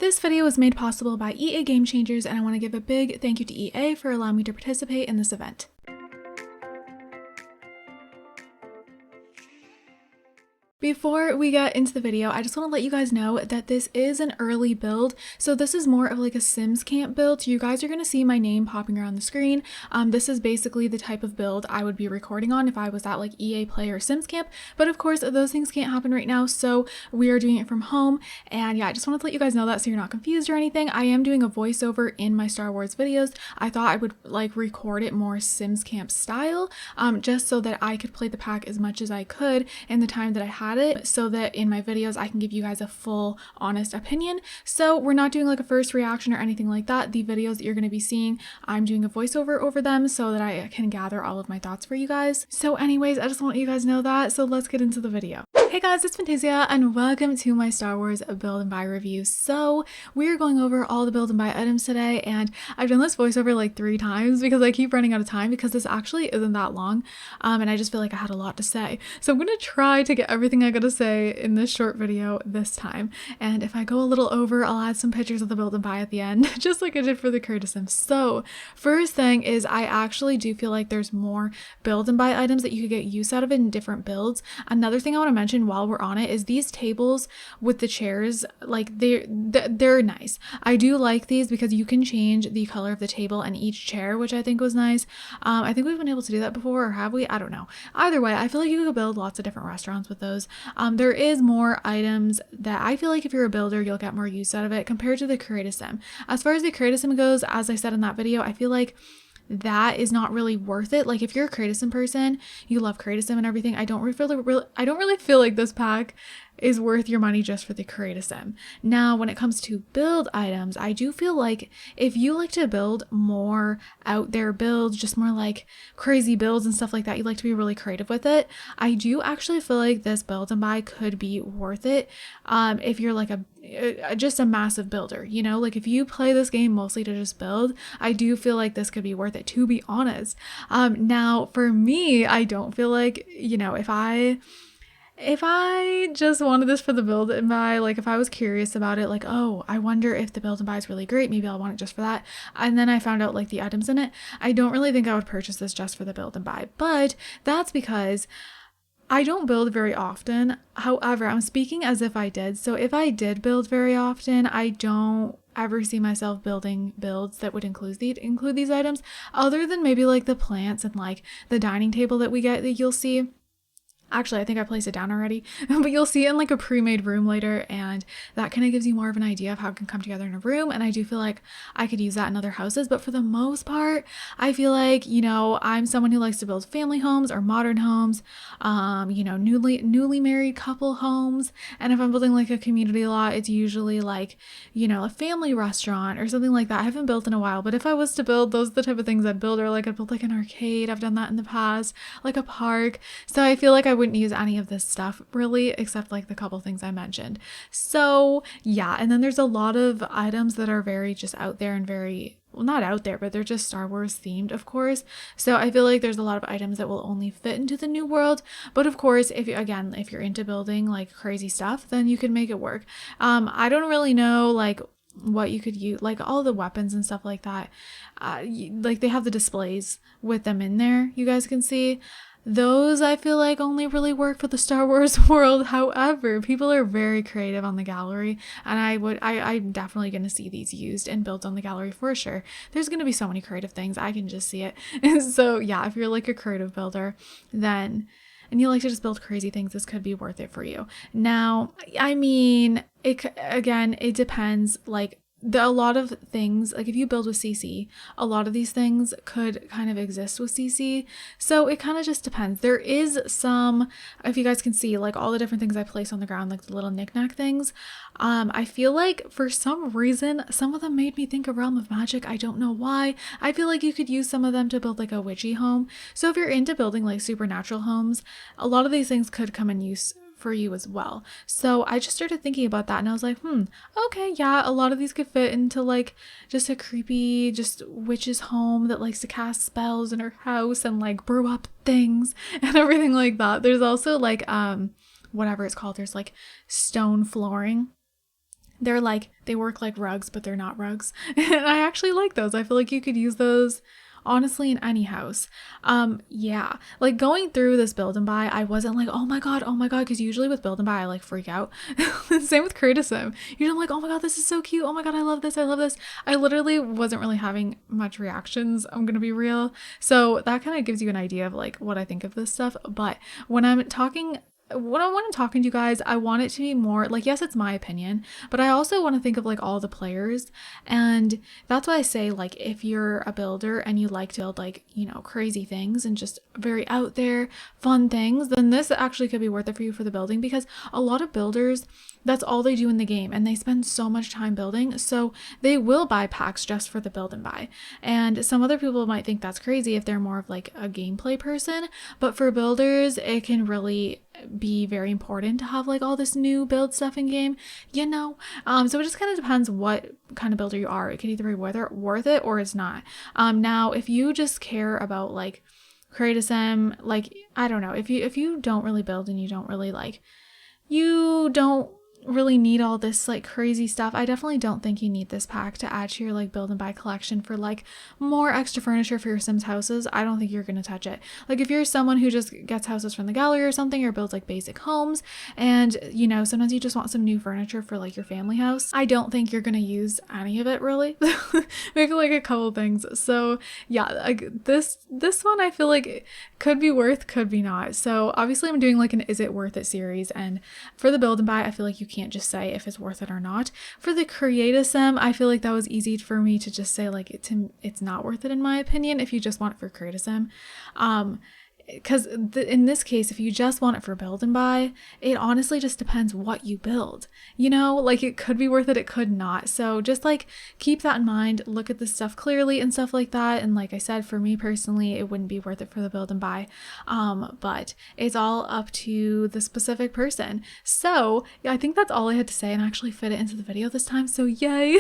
This video was made possible by EA Game Changers, and I want to give a big thank you to EA for allowing me to participate in this event. Before we get into the video, I just want to let you guys know that this is an early build. So this is more of like a Sims camp build. So you guys are going to see my name popping around the screen. This is basically the type of build I would be recording on if I was at like EA Play or Sims camp. But of course, those things can't happen right now. So we are doing it from home. And yeah, I just wanted to let you guys know that so you're not confused or anything. I am doing a voiceover in my Star Wars videos. I thought I would like record it more Sims camp style, just so that I could play the pack as much as I could in the time that I had it, so that in my videos I can give you guys a full honest opinion. So we're not doing like a first reaction or anything like that. The videos that you're going to be seeing, I'm doing a voiceover over them so that I can gather all of my thoughts for you guys. So anyways, I just want you guys to know that. So let's get into the video. Hey guys, it's Fantayzia and welcome to my Star Wars build and buy review. So we're going over all the build and buy items today, and I've done this voiceover like 3 times because I keep running out of time because this actually isn't that long, and I just feel like I had a lot to say. So I'm going to try to get everything I gotta say in this short video this time, and if I go a little over, I'll add some pictures of the build and buy at the end, just like I did for the Creative Sims. So first thing is, I actually do feel like there's more build and buy items that you could get use out of in different builds. Another thing I want to mention while we're on it is these tables with the chairs, like they're nice. I do like these because you can change the color of the table and each chair, which I think was nice. I think we've been able to do that before, or have we? I don't know. Either way, I feel like you could build lots of different restaurants with those. There is more items that I feel like if you're a builder, you'll get more use out of it compared to the Creative Sim. As far as the Creative Sim goes, as I said in that video, I feel like that is not really worth it. Like if you're a Creative Sim person, you love Creative Sim and everything, I don't really feel like this pack is worth your money just for the Creative Sim. Now, when it comes to build items, I do feel like if you like to build more out there builds, just more like crazy builds and stuff like that, you like to be really creative with it, I do actually feel like this build and buy could be worth it. If you're like just a massive builder, you know, like if you play this game mostly to just build, I do feel like this could be worth it, to be honest. Now for me, I don't feel like, you know, if I just wanted this for the build and buy, like if I was curious about it, like, oh, I wonder if the build and buy is really great, maybe I'll want it just for that, and then I found out like the items in it, I don't really think I would purchase this just for the build and buy. But that's because I don't build very often. However, I'm speaking as if I did. So if I did build very often, I don't ever see myself building builds that would include these items, other than maybe like the plants and like the dining table that we get that you'll see. Actually, I think I placed it down already, but you'll see it in like a pre-made room later, and that kind of gives you more of an idea of how it can come together in a room, and I do feel like I could use that in other houses. But for the most part, I feel like, you know, I'm someone who likes to build family homes or modern homes, you know, newly married couple homes, and if I'm building like a community lot, it's usually like, you know, a family restaurant or something like that. I haven't built in a while, but if I was to build, those are the type of things I'd build, or like I'd build like an arcade. I've done that in the past, like a park. So I feel like I wouldn't use any of this stuff really, except like the couple things I mentioned. So yeah, and then there's a lot of items that are very just out there and very, well, not out there, but they're just Star Wars themed, of course. So I feel like there's a lot of items that will only fit into the new world. But of course, if you're into building like crazy stuff, then you can make it work. I don't really know like what you could use, like all the weapons and stuff like that. Like they have the displays with them in there, you guys can see. Those I feel like only really work for the Star Wars world. However, people are very creative on the gallery, and I'm definitely going to see these used and built on the gallery for sure. There's going to be so many creative things, I can just see it. So yeah, if you're like a creative builder, then, and you like to just build crazy things, this could be worth it for you. Now, I mean, it depends, like, a lot of things, like if you build with CC, a lot of these things could kind of exist with CC. So it kind of just depends. There is some, if you guys can see, like all the different things I place on the ground, like the little knickknack things. I feel like for some reason, some of them made me think of Realm of Magic. I don't know why. I feel like you could use some of them to build like a witchy home. So if you're into building like supernatural homes, a lot of these things could come in use for you as well. So I just started thinking about that, and I was like, okay, yeah, a lot of these could fit into like just a creepy just witch's home that likes to cast spells in her house and like brew up things and everything like that. There's also like whatever it's called, there's like stone flooring They're like, they work like rugs, but they're not rugs. And I actually like those. I feel like you could use those honestly in any house. Yeah, like going through this build and buy, I wasn't like, oh my god, because usually with build and buy I like freak out. Same with Create a Sim. Usually I'm like, oh my god, this is so cute, oh my god, I love this, I love this. I literally wasn't really having much reactions, I'm gonna be real. So that kind of gives you an idea of like what I think of this stuff. But when I'm talking to you guys, I want it to be more like, yes, it's my opinion, but I also want to think of like all the players. And that's why I say, like, if you're a builder and you like to build like, you know, crazy things and just very out there fun things, then this actually could be worth it for you for the building, because a lot of builders, that's all they do in the game and they spend so much time building, so they will buy packs just for the build and buy. And some other people might think that's crazy if they're more of like a gameplay person, but for builders it can really be very important to have like all this new build stuff in game, you know. So it just kind of depends what kind of builder you are. It can either be worth it or it's not. Now if you just care about like Create a Sim, like, I don't know, if you don't really build and you don't really need all this like crazy stuff, I definitely don't think you need this pack to add to your like build and buy collection for like more extra furniture for your Sims houses. I don't think you're gonna touch it. Like if you're someone who just gets houses from the gallery or something, or builds like basic homes, and you know, sometimes you just want some new furniture for like your family house, I don't think you're gonna use any of it really. Maybe like a couple things. So yeah, like this one I feel like could be worth, could be not. So obviously I'm doing like an is it worth it series, and for the build and buy I feel like you can't just say if it's worth it or not. For the Create a Sim, I feel like that was easy for me to just say like it's not worth it in my opinion if you just want it for Create a Sim. Because in this case, if you just want it for build and buy, it honestly just depends what you build, you know, like it could be worth it, it could not. So just like keep that in mind, look at this stuff clearly and stuff like that. And like I said, for me personally, it wouldn't be worth it for the build and buy, but it's all up to the specific person. So yeah, I think that's all I had to say, and actually fit it into the video this time, so yay.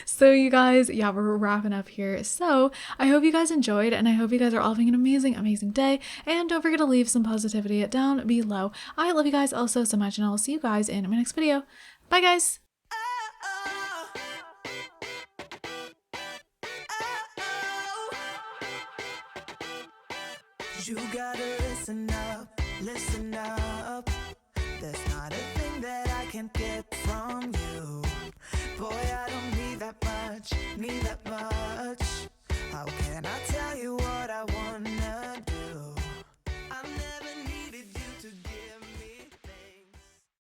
So you guys, yeah, we're wrapping up here. So I hope you guys enjoyed, and I hope you guys are all having an amazing day. And don't forget to leave some positivity down below. I love you guys all so much, and I'll see you guys in my next video. Bye guys! You gotta listen up, listen up. There's not a thing that I can't get from you. Boy, I don't need that much, How can I tell you